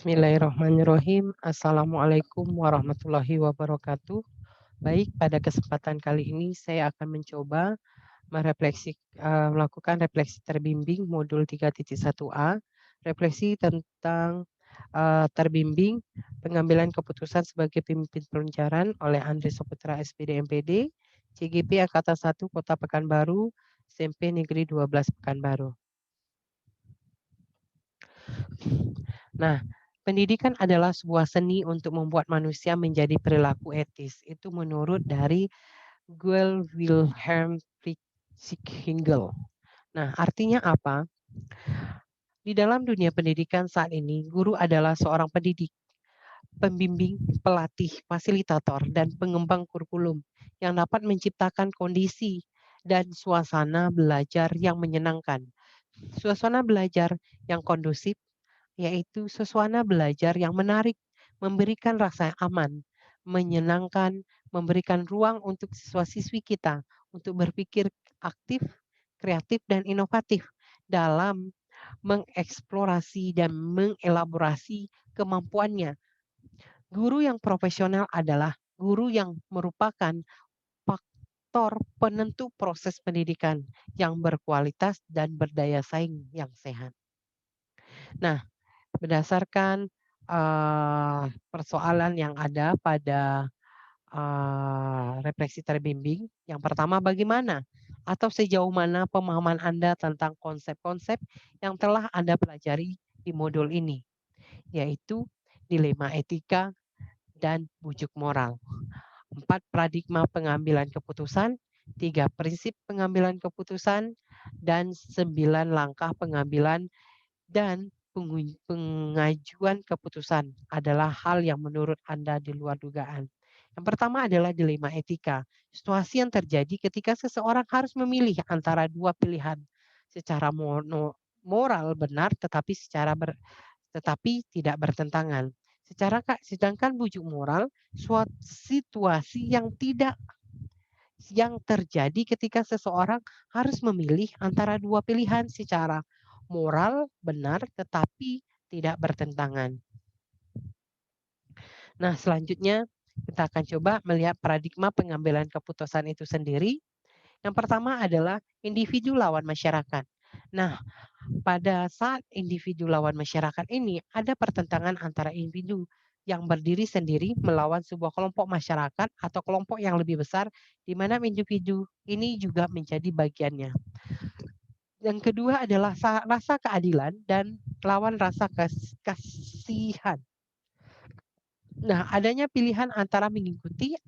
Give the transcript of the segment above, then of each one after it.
Bismillahirrahmanirrahim. Assalamualaikum warahmatullahi wabarakatuh. Baik, pada kesempatan kali ini saya akan mencoba melakukan refleksi terbimbing modul 3.1a, refleksi tentang terbimbing pengambilan keputusan sebagai pemimpin pelajaran oleh Andri Saputra SPD MPD, CGP Angkatan 1 Kota Pekanbaru, SMP Negeri 12 Pekanbaru. Nah, pendidikan adalah sebuah seni untuk membuat manusia menjadi perilaku etis. Itu menurut dari Guel Wilhelm Friedrich Hegel. Nah, artinya apa? Di dalam dunia pendidikan saat ini, guru adalah seorang pendidik, pembimbing, pelatih, fasilitator, dan pengembang kurikulum yang dapat menciptakan kondisi dan suasana belajar yang menyenangkan. Suasana belajar yang kondusif, yaitu suasana belajar yang menarik, memberikan rasa aman, menyenangkan, memberikan ruang untuk siswa-siswi kita untuk berpikir aktif, kreatif, dan inovatif dalam mengeksplorasi dan mengelaborasi kemampuannya. Guru yang profesional adalah guru yang merupakan faktor penentu proses pendidikan yang berkualitas dan berdaya saing yang sehat. Nah, berdasarkan persoalan yang ada pada refleksi terbimbing, yang pertama bagaimana atau sejauh mana pemahaman Anda tentang konsep-konsep yang telah Anda pelajari di modul ini, yaitu dilema etika dan bujuk moral. 4 paradigma pengambilan keputusan, 3 prinsip pengambilan keputusan, dan 9 langkah pengambilan dan pengajuan keputusan adalah hal yang menurut Anda di luar dugaan. Yang pertama adalah dilema etika. Situasi yang terjadi ketika seseorang harus memilih antara dua pilihan secara moral benar tetapi tidak bertentangan. Sedangkan bujuk moral suatu situasi yang terjadi ketika seseorang harus memilih antara dua pilihan secara moral benar tetapi tidak bertentangan. Nah, selanjutnya kita akan coba melihat paradigma pengambilan keputusan itu sendiri. Yang pertama adalah individu lawan masyarakat. Nah, pada saat individu lawan masyarakat ini ada pertentangan antara individu yang berdiri sendiri melawan sebuah kelompok masyarakat atau kelompok yang lebih besar di mana individu ini juga menjadi bagiannya. Yang kedua adalah rasa keadilan dan lawan rasa kasihan. Nah, adanya pilihan antara mengikuti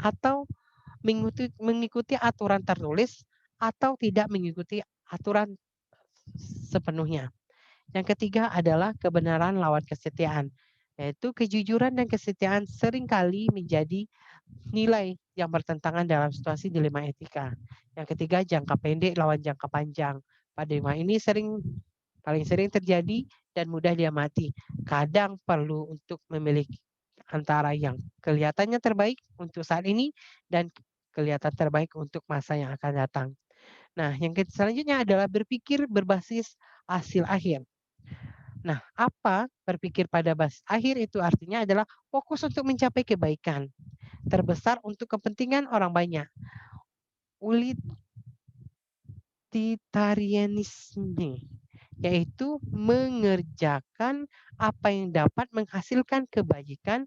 aturan tertulis atau tidak mengikuti aturan sepenuhnya. Yang ketiga adalah kebenaran lawan kesetiaan, yaitu kejujuran dan kesetiaan seringkali menjadi nilai yang bertentangan dalam situasi dilema etika. Yang ketiga, jangka pendek lawan jangka panjang. Paradigma ini paling sering terjadi dan mudah diamati. Kadang perlu untuk memiliki antara yang kelihatannya terbaik untuk saat ini dan kelihatan terbaik untuk masa yang akan datang. Nah, yang selanjutnya adalah berpikir berbasis hasil akhir. Nah, apa berpikir pada basis akhir itu artinya adalah fokus untuk mencapai kebaikan terbesar untuk kepentingan orang banyak. Utilitarianisme, yaitu mengerjakan apa yang dapat menghasilkan kebaikan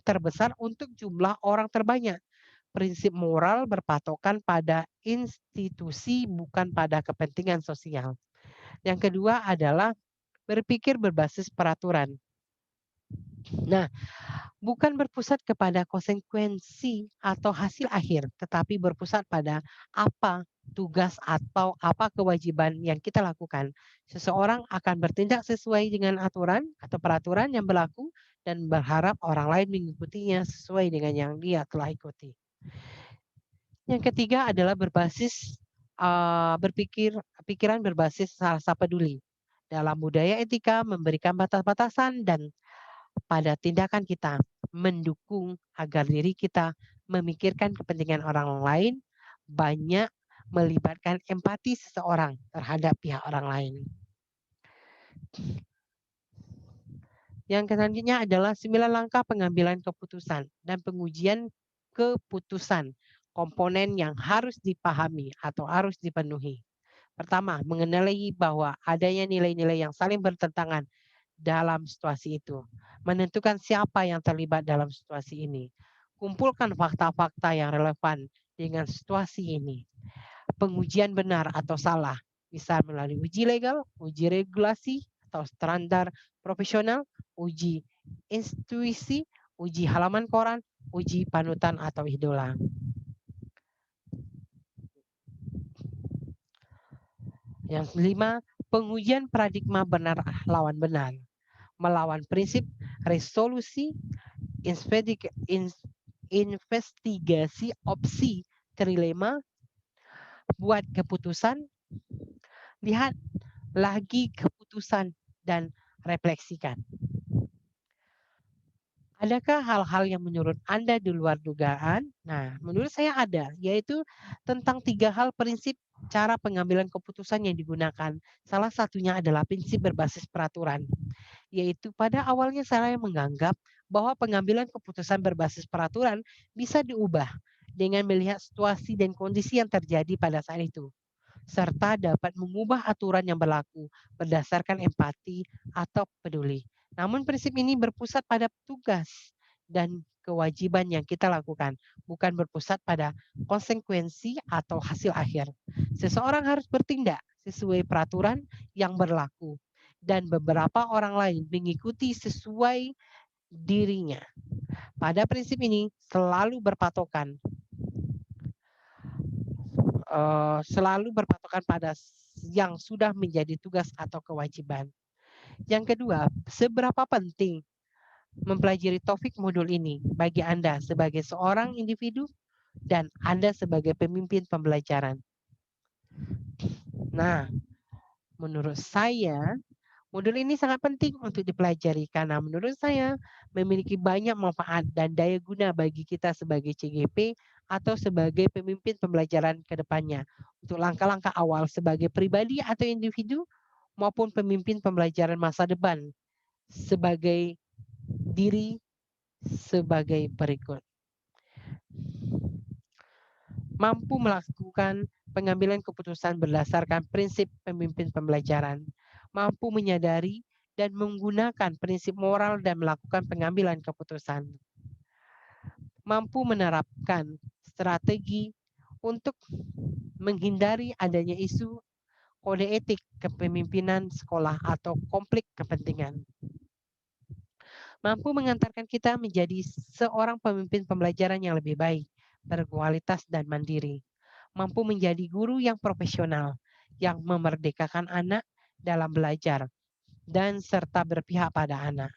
terbesar untuk jumlah orang terbanyak. Prinsip moral berpatokan pada institusi bukan pada kepentingan sosial. Yang kedua adalah berpikir berbasis peraturan. Nah, bukan berpusat kepada konsekuensi atau hasil akhir, tetapi berpusat pada apa tugas atau apa kewajiban yang kita lakukan. Seseorang akan bertindak sesuai dengan aturan atau peraturan yang berlaku dan berharap orang lain mengikutinya sesuai dengan yang dia telah ikuti. Yang ketiga adalah pikiran berbasis rasa peduli. Dalam budaya etika memberikan batas-batasan dan pada tindakan kita mendukung agar diri kita memikirkan kepentingan orang lain, banyak melibatkan empati seseorang terhadap pihak orang lain. Yang selanjutnya adalah 9 langkah pengambilan keputusan dan pengujian keputusan, komponen yang harus dipahami atau harus dipenuhi. Pertama, mengenali bahwa adanya nilai-nilai yang saling bertentangan dalam situasi itu. Menentukan siapa yang terlibat dalam situasi ini. Kumpulkan fakta-fakta yang relevan dengan situasi ini. Pengujian benar atau salah, bisa melalui uji legal, uji regulasi atau standar profesional, uji intuisi, uji halaman koran, uji panutan atau idola. Yang kelima, pengujian paradigma benar lawan benar, melawan prinsip resolusi, investigasi opsi trilema, buat keputusan, lihat lagi keputusan dan refleksikan. Adakah hal-hal yang menurut Anda di luar dugaan? Nah, menurut saya ada, yaitu tentang 3 hal prinsip cara pengambilan keputusan yang digunakan. Salah satunya adalah prinsip berbasis peraturan, yaitu pada awalnya saya menganggap bahwa pengambilan keputusan berbasis peraturan bisa diubah dengan melihat situasi dan kondisi yang terjadi pada saat itu, serta dapat mengubah aturan yang berlaku berdasarkan empati atau peduli. Namun prinsip ini berpusat pada tugas dan kewajiban yang kita lakukan, bukan berpusat pada konsekuensi atau hasil akhir. Seseorang harus bertindak sesuai peraturan yang berlaku dan beberapa orang lain mengikuti sesuai dirinya. Pada prinsip ini selalu berpatokan pada yang sudah menjadi tugas atau kewajiban. Yang kedua, seberapa penting mempelajari topik modul ini bagi Anda sebagai seorang individu dan Anda sebagai pemimpin pembelajaran. Nah, menurut saya, modul ini sangat penting untuk dipelajari karena menurut saya memiliki banyak manfaat dan daya guna bagi kita sebagai CGP atau sebagai pemimpin pembelajaran ke depannya untuk langkah-langkah awal sebagai pribadi atau individu maupun pemimpin pembelajaran masa depan sebagai diri sebagai berikut. Mampu melakukan pengambilan keputusan berdasarkan prinsip pemimpin pembelajaran, mampu menyadari dan menggunakan prinsip moral dan melakukan pengambilan keputusan, mampu menerapkan strategi untuk menghindari adanya isu kode etik kepemimpinan sekolah atau konflik kepentingan, mampu mengantarkan kita menjadi seorang pemimpin pembelajaran yang lebih baik, berkualitas dan mandiri, mampu menjadi guru yang profesional, yang memerdekakan anak dalam belajar, dan serta berpihak pada anak.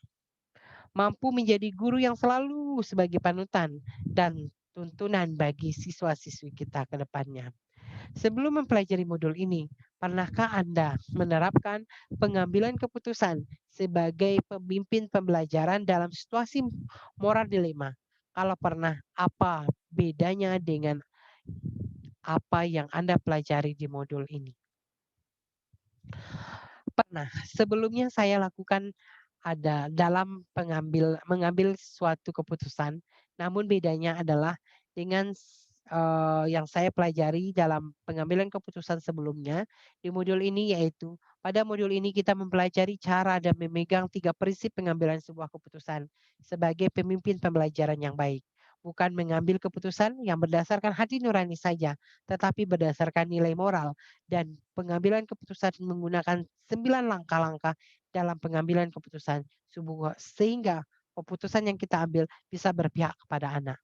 Mampu menjadi guru yang selalu sebagai panutan dan tuntunan bagi siswa-siswi kita ke depannya. Sebelum mempelajari modul ini, pernahkah Anda menerapkan pengambilan keputusan sebagai pemimpin pembelajaran dalam situasi moral dilema? Kalau pernah, apa bedanya dengan apa yang Anda pelajari di modul ini? Pernah. Sebelumnya saya lakukan ada dalam mengambil suatu keputusan, namun bedanya adalah dengan yang saya pelajari dalam pengambilan keputusan sebelumnya di modul ini, yaitu pada modul ini kita mempelajari cara dan memegang 3 prinsip pengambilan sebuah keputusan sebagai pemimpin pembelajaran yang baik. Bukan mengambil keputusan yang berdasarkan hati nurani saja, tetapi berdasarkan nilai moral dan pengambilan keputusan menggunakan 9 langkah-langkah dalam pengambilan keputusan sehingga keputusan yang kita ambil bisa berpihak kepada anak.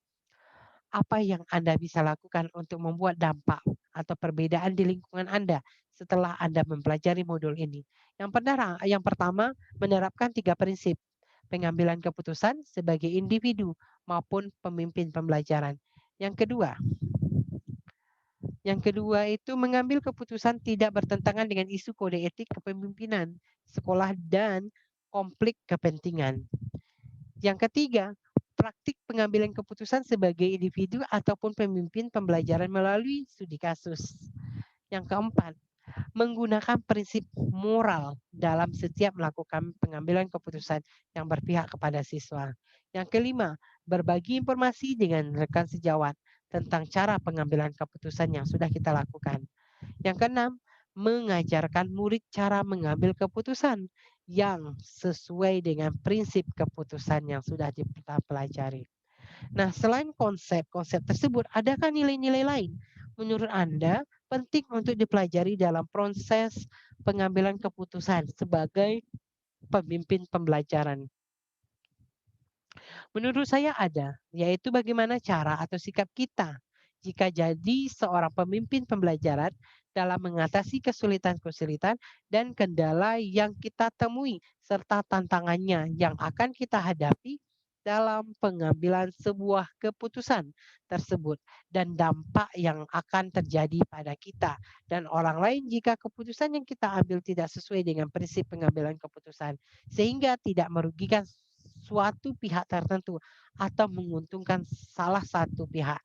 Apa yang Anda bisa lakukan untuk membuat dampak atau perbedaan di lingkungan Anda setelah Anda mempelajari modul ini? Yang pertama, menerapkan 3 prinsip pengambilan keputusan sebagai individu maupun pemimpin pembelajaran. Yang kedua itu mengambil keputusan tidak bertentangan dengan isu kode etik kepemimpinan sekolah dan konflik kepentingan. Yang ketiga, praktik pengambilan keputusan sebagai individu ataupun pemimpin pembelajaran melalui studi kasus. Yang keempat, menggunakan prinsip moral dalam setiap melakukan pengambilan keputusan yang berpihak kepada siswa. Yang kelima, berbagi informasi dengan rekan sejawat tentang cara pengambilan keputusan yang sudah kita lakukan. Yang keenam, mengajarkan murid cara mengambil keputusan yang sesuai dengan prinsip keputusan yang sudah kita pelajari. Nah, selain konsep-konsep tersebut, adakah nilai-nilai lain menurut Anda penting untuk dipelajari dalam proses pengambilan keputusan sebagai pemimpin pembelajaran? Menurut saya ada, yaitu bagaimana cara atau sikap kita jika jadi seorang pemimpin pembelajaran dalam mengatasi kesulitan-kesulitan dan kendala yang kita temui serta tantangannya yang akan kita hadapi dalam pengambilan sebuah keputusan tersebut dan dampak yang akan terjadi pada kita dan orang lain jika keputusan yang kita ambil tidak sesuai dengan prinsip pengambilan keputusan sehingga tidak merugikan suatu pihak tertentu atau menguntungkan salah satu pihak.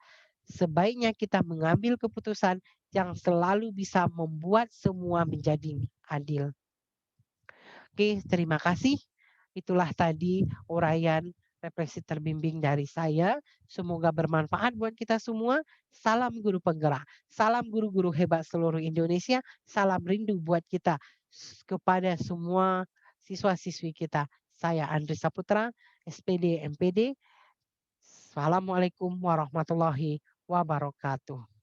Sebaiknya kita mengambil keputusan yang selalu bisa membuat semua menjadi adil. Oke, terima kasih. Itulah tadi uraian refleksi terbimbing dari saya. Semoga bermanfaat buat kita semua. Salam guru penggerak. Salam guru-guru hebat seluruh Indonesia. Salam rindu buat kita kepada semua siswa-siswi kita. Saya Andri Saputra, SPD MPD. Assalamualaikum warahmatullahi wabarakatuh.